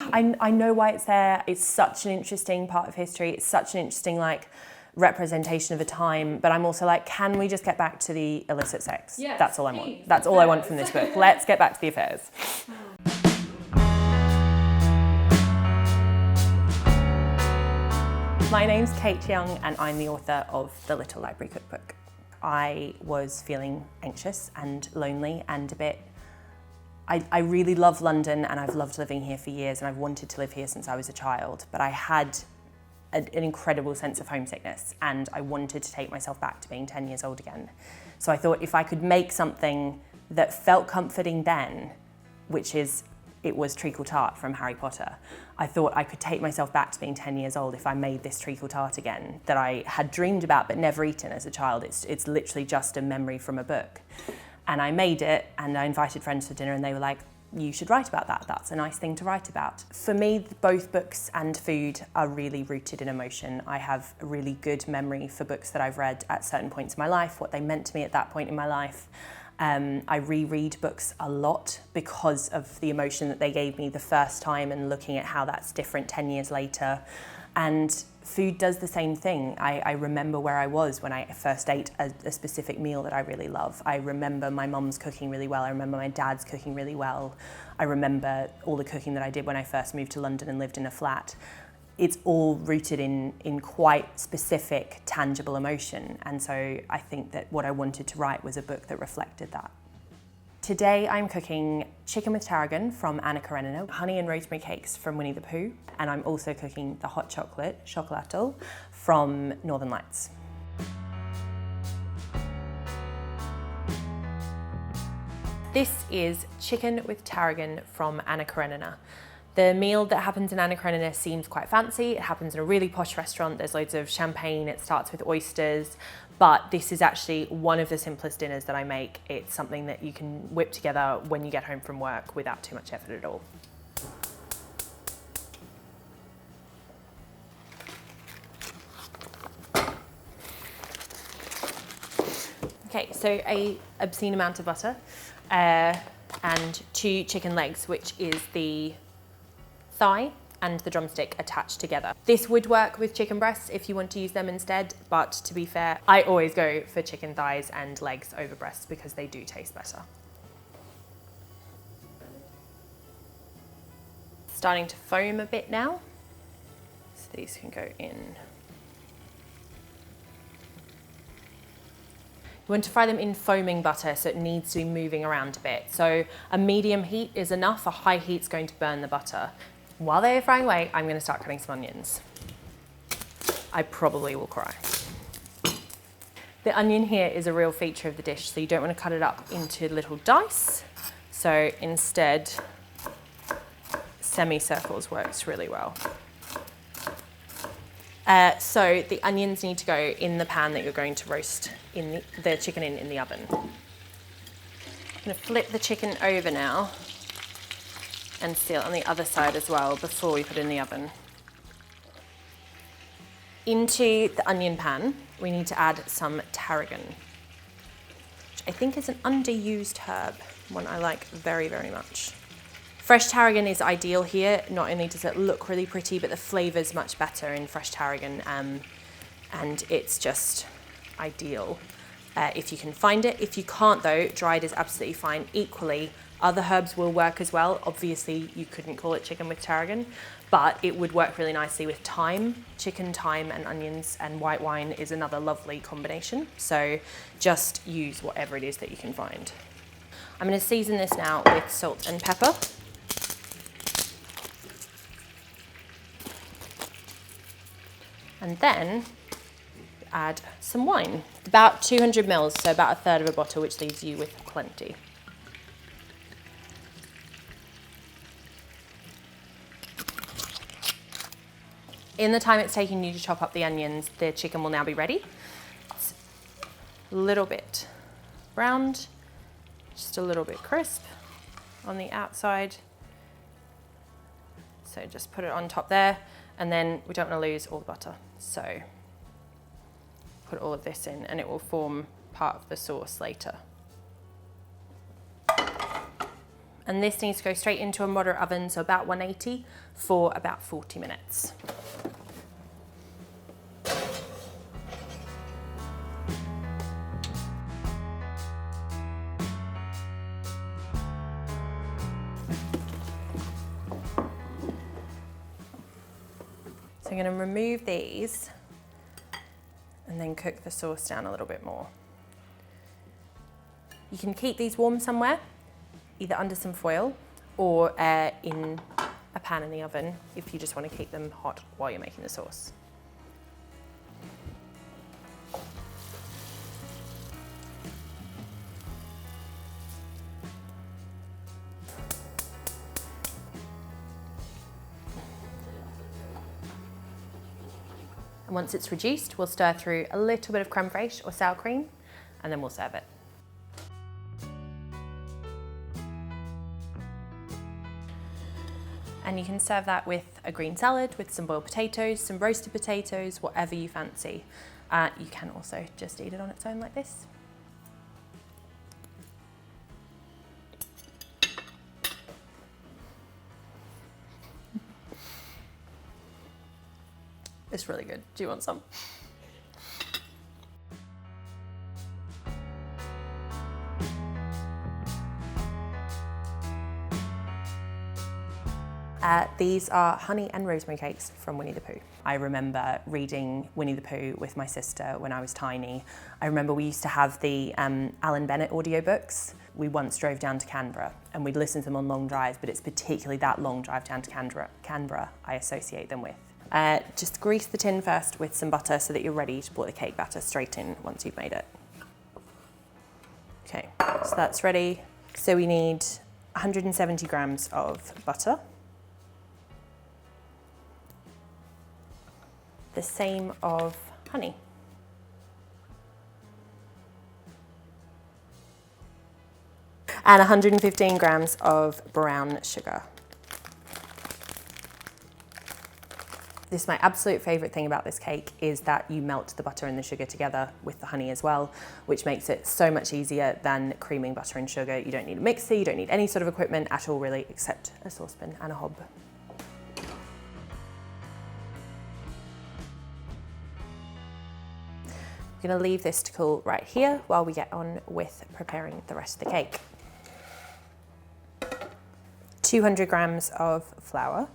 I know why it's there. It's such an interesting part of history. It's such an interesting like representation of a time, but I'm also like, can we just get back to the illicit sex? Yes, that's all I want. That's all I want from this book. Let's get back to the affairs. My name's Kate Young and I'm the author of The Little Library Cookbook. I was feeling anxious and lonely and a bit, I really love London and I've loved living here for years and I've wanted to live here since I was a child, but I had an incredible sense of homesickness and I wanted to take myself back to being 10 years old again. So I thought if I could make something that felt comforting then, it was treacle tart from Harry Potter. I thought I could take myself back to being 10 years old if I made this treacle tart again that I had dreamed about but never eaten as a child. It's literally just a memory from a book. And I made it and I invited friends for dinner and they were like, you should write about that. That's a nice thing to write about. For me, both books and food are really rooted in emotion. I have a really good memory for books that I've read at certain points in my life, what they meant to me at that point in my life. I reread books a lot because of the emotion that they gave me the first time and looking at how that's different 10 years later. And food does the same thing. I remember where I was when I first ate a specific meal that I really love. I remember my mum's cooking really well. I remember my dad's cooking really well. I remember all the cooking that I did when I first moved to London and lived in a flat. It's all rooted in quite specific, tangible emotion. And so I think that what I wanted to write was a book that reflected that. Today I'm cooking chicken with tarragon from Anna Karenina, honey and rosemary cakes from Winnie the Pooh, and I'm also cooking the hot chocolate, Chocolat, from Northern Lights. This is chicken with tarragon from Anna Karenina. The meal that happens in Anna Karenina seems quite fancy. It happens in a really posh restaurant. There's loads of champagne. It starts with oysters. But this is actually one of the simplest dinners that I make. It's something that you can whip together when you get home from work without too much effort at all. Okay, so an obscene amount of butter and 2 chicken legs, which is the thigh and the drumstick attached together. This would work with chicken breasts if you want to use them instead, but to be fair, I always go for chicken thighs and legs over breasts because they do taste better. Starting to foam a bit now, so these can go in. You want to fry them in foaming butter, so it needs to be moving around a bit. So a medium heat is enough, a high heat's going to burn the butter. While they're frying away, I'm going to start cutting some onions. I probably will cry. The onion here is a real feature of the dish, so you don't want to cut it up into little dice. So instead, semicircles works really well. So the onions need to go in the pan that you're going to roast the chicken in the oven. I'm going to flip the chicken over now and seal it on the other side as well before we put it in the oven. Into the onion pan, we need to add some tarragon, which I think is an underused herb, one I like very, very much. Fresh tarragon is ideal here. Not only does it look really pretty, but the flavour's much better in fresh tarragon, and it's just ideal if you can find it. If you can't though, dried is absolutely fine. Equally, other herbs will work as well. Obviously, you couldn't call it chicken with tarragon, but it would work really nicely with thyme. Chicken, thyme, and onions and white wine is another lovely combination. So just use whatever it is that you can find. I'm going to season this now with salt and pepper. And then add some wine, about 200 mils, so about a third of a bottle, which leaves you with plenty. In the time it's taking you to chop up the onions, the chicken will now be ready. It's a little bit browned, just a little bit crisp on the outside. So just put it on top there, and then we don't want to lose all the butter. So put all of this in and it will form part of the sauce later. And this needs to go straight into a moderate oven, so about 180 for about 40 minutes. So I'm going to remove these and then cook the sauce down a little bit more. You can keep these warm somewhere, either under some foil or in a pan in the oven if you just want to keep them hot while you're making the sauce. And once it's reduced, we'll stir through a little bit of creme fraiche or sour cream, and then we'll serve it. And you can serve that with a green salad, with some boiled potatoes, some roasted potatoes, whatever you fancy. You can also just eat it on its own like this. It's really good. Do you want some? These are honey and rosemary cakes from Winnie the Pooh. I remember reading Winnie the Pooh with my sister when I was tiny. I remember we used to have the Alan Bennett audiobooks. We once drove down to Canberra and we'd listen to them on long drives, but it's particularly that long drive down to Canberra I associate them with. Just grease the tin first with some butter so that you're ready to pour the cake batter straight in once you've made it. Okay, so that's ready. So we need 170 grams of butter. The same of honey. And 115 grams of brown sugar. This is my absolute favourite thing about this cake is that you melt the butter and the sugar together with the honey as well, which makes it so much easier than creaming butter and sugar. You don't need a mixer, you don't need any sort of equipment at all really, except a saucepan and a hob. I'm going to leave this to cool right here while we get on with preparing the rest of the cake. 200 grams of flour,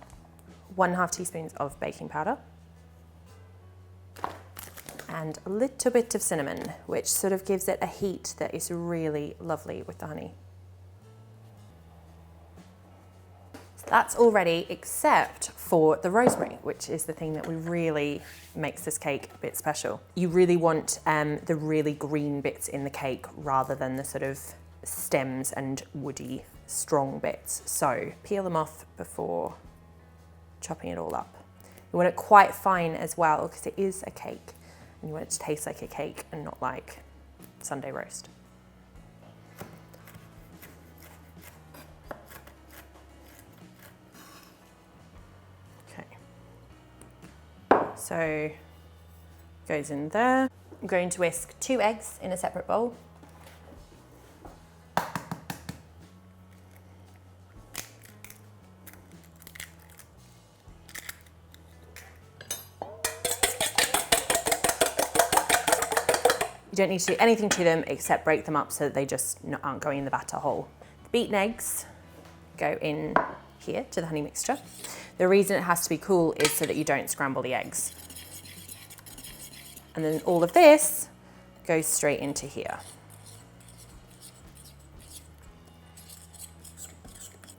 1/2 teaspoon of baking powder, and a little bit of cinnamon, which sort of gives it a heat that is really lovely with the honey. So that's all ready except for the rosemary, which is the thing that really makes this cake a bit special. You really want the really green bits in the cake rather than the sort of stems and woody strong bits. So peel them off before chopping it all up. You want it quite fine as well because it is a cake and you want it to taste like a cake and not like Sunday roast. So goes in there. I'm going to whisk 2 eggs in a separate bowl. You don't need to do anything to them except break them up so that they just aren't going in the batter whole. The beaten eggs go in here to the honey mixture. The reason it has to be cool is so that you don't scramble the eggs. And then all of this goes straight into here.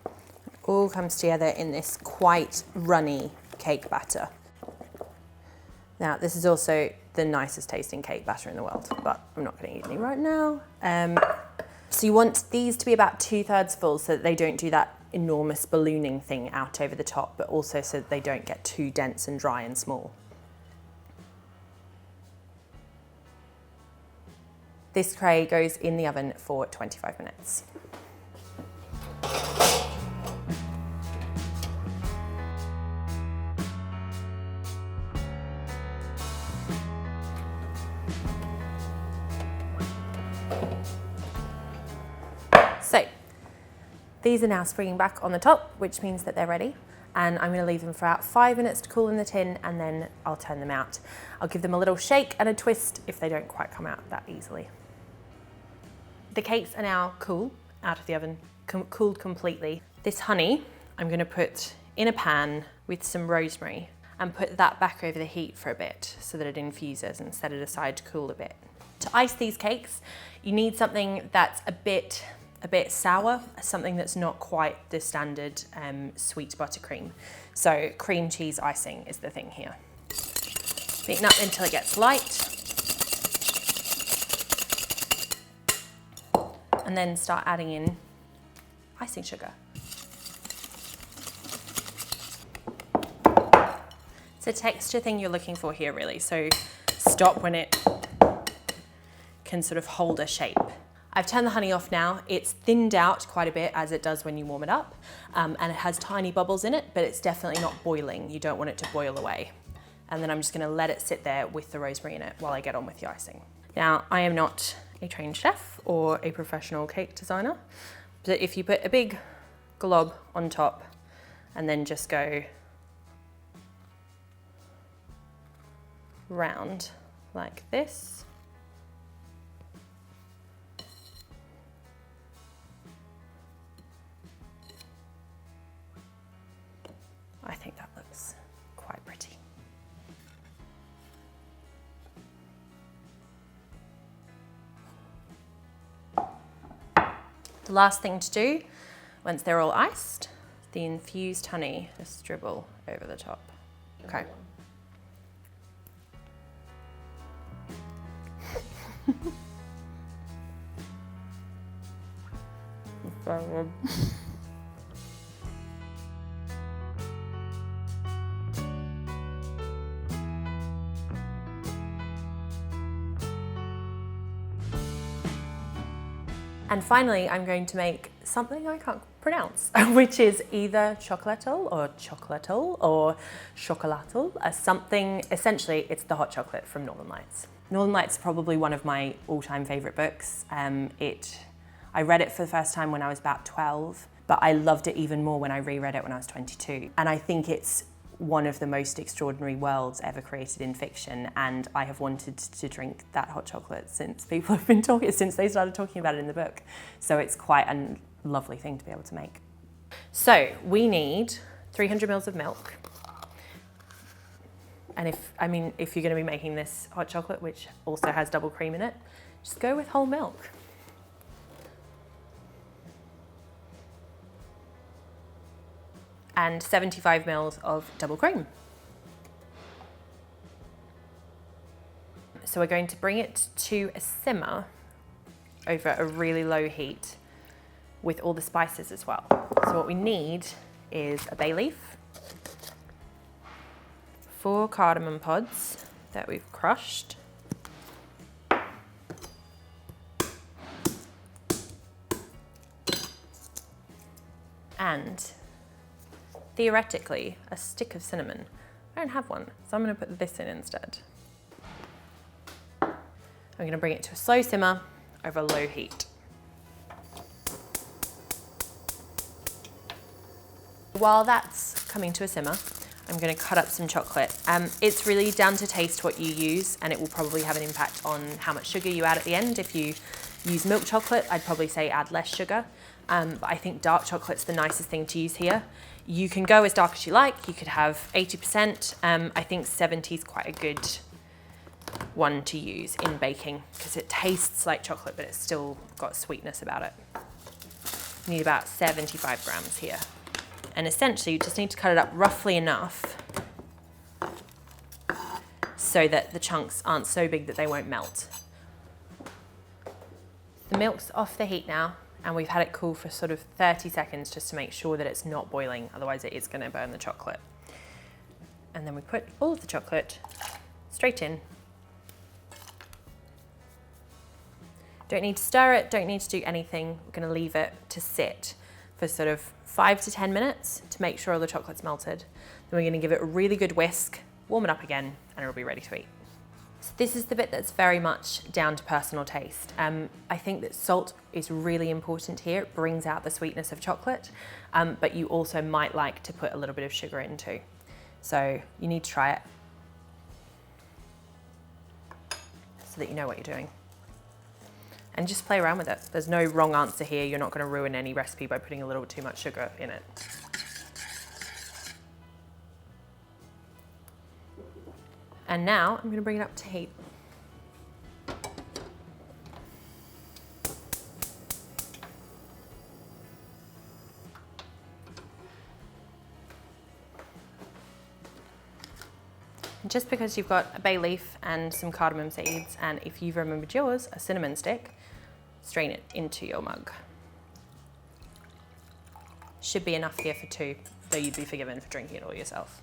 It all comes together in this quite runny cake batter. Now, this is also the nicest tasting cake batter in the world, but I'm not going to eat any right now. So you want these to be about 2/3 full so that they don't do that enormous ballooning thing out over the top, but also so that they don't get too dense and dry and small. This tray goes in the oven for 25 minutes. So These are now springing back on the top, which means that they're ready. And I'm gonna leave them for about 5 minutes to cool in the tin, and then I'll turn them out. I'll give them a little shake and a twist if they don't quite come out that easily. The cakes are now cool, out of the oven, cooled completely. This honey, I'm gonna put in a pan with some rosemary and put that back over the heat for a bit so that it infuses, and set it aside to cool a bit. To ice these cakes, you need something that's a bit sour, something that's not quite the standard sweet buttercream. So cream cheese icing is the thing here. Beaten up until it gets light. And then start adding in icing sugar. It's a texture thing you're looking for here, really. So stop when it can sort of hold a shape. I've turned the honey off now. It's thinned out quite a bit, as it does when you warm it up, and it has tiny bubbles in it, but it's definitely not boiling. You don't want it to boil away. And then I'm just gonna let it sit there with the rosemary in it while I get on with the icing. Now, I am not a trained chef or a professional cake designer, but if you put a big glob on top and then just go round like this, I think that looks quite pretty. The last thing to do, once they're all iced, the infused honey, just dribble over the top. Okay. And finally, I'm going to make something I can't pronounce, which is either chocolatol or chocolatal, something, essentially it's the hot chocolate from Northern Lights. Northern Lights is probably one of my all-time favorite books. I read it for the first time when I was about 12, but I loved it even more when I reread it when I was 22. And I think it's one of the most extraordinary worlds ever created in fiction, and I have wanted to drink that hot chocolate since people have been talking, since they started talking about it in the book. So it's quite a lovely thing to be able to make. So we need 300 mils of milk. And if you're going to be making this hot chocolate, which also has double cream in it, just go with whole milk. And 75 mils of double cream. So we're going to bring it to a simmer over a really low heat with all the spices as well. So what we need is a bay leaf, 4 cardamom pods that we've crushed, and theoretically, a stick of cinnamon. I don't have one, so I'm gonna put this in instead. I'm gonna bring it to a slow simmer over low heat. While that's coming to a simmer, I'm gonna cut up some chocolate. It's really down to taste what you use, and it will probably have an impact on how much sugar you add at the end. If you use milk chocolate, I'd probably say add less sugar. But I think dark chocolate's the nicest thing to use here. You can go as dark as you like. You could have 80%. I think 70 is quite a good one to use in baking because it tastes like chocolate, but it's still got sweetness about it. You need about 75 grams here. And essentially you just need to cut it up roughly enough so that the chunks aren't so big that they won't melt. The milk's off the heat now, and we've had it cool for sort of 30 seconds just to make sure that it's not boiling, otherwise it is going to burn the chocolate. And then we put all of the chocolate straight in. Don't need to stir it, don't need to do anything. We're going to leave it to sit for sort of 5 to 10 minutes to make sure all the chocolate's melted. Then we're going to give it a really good whisk, warm it up again, and it'll be ready to eat. So this is the bit that's very much down to personal taste. I think that salt is really important here. It brings out the sweetness of chocolate, but you also might like to put a little bit of sugar in too. So you need to try it so that you know what you're doing. And just play around with it. There's no wrong answer here. You're not going to ruin any recipe by putting a little too much sugar in it. And now I'm going to bring it up to heat. And just because you've got a bay leaf and some cardamom seeds, and if you've remembered yours, a cinnamon stick, strain it into your mug. Should be enough here for 2, though you'd be forgiven for drinking it all yourself.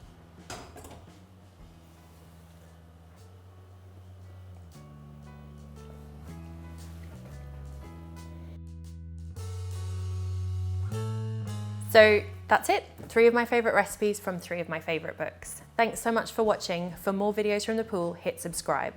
So that's it, 3 of my favourite recipes from 3 of my favourite books. Thanks so much for watching. For more videos from the pool, hit subscribe.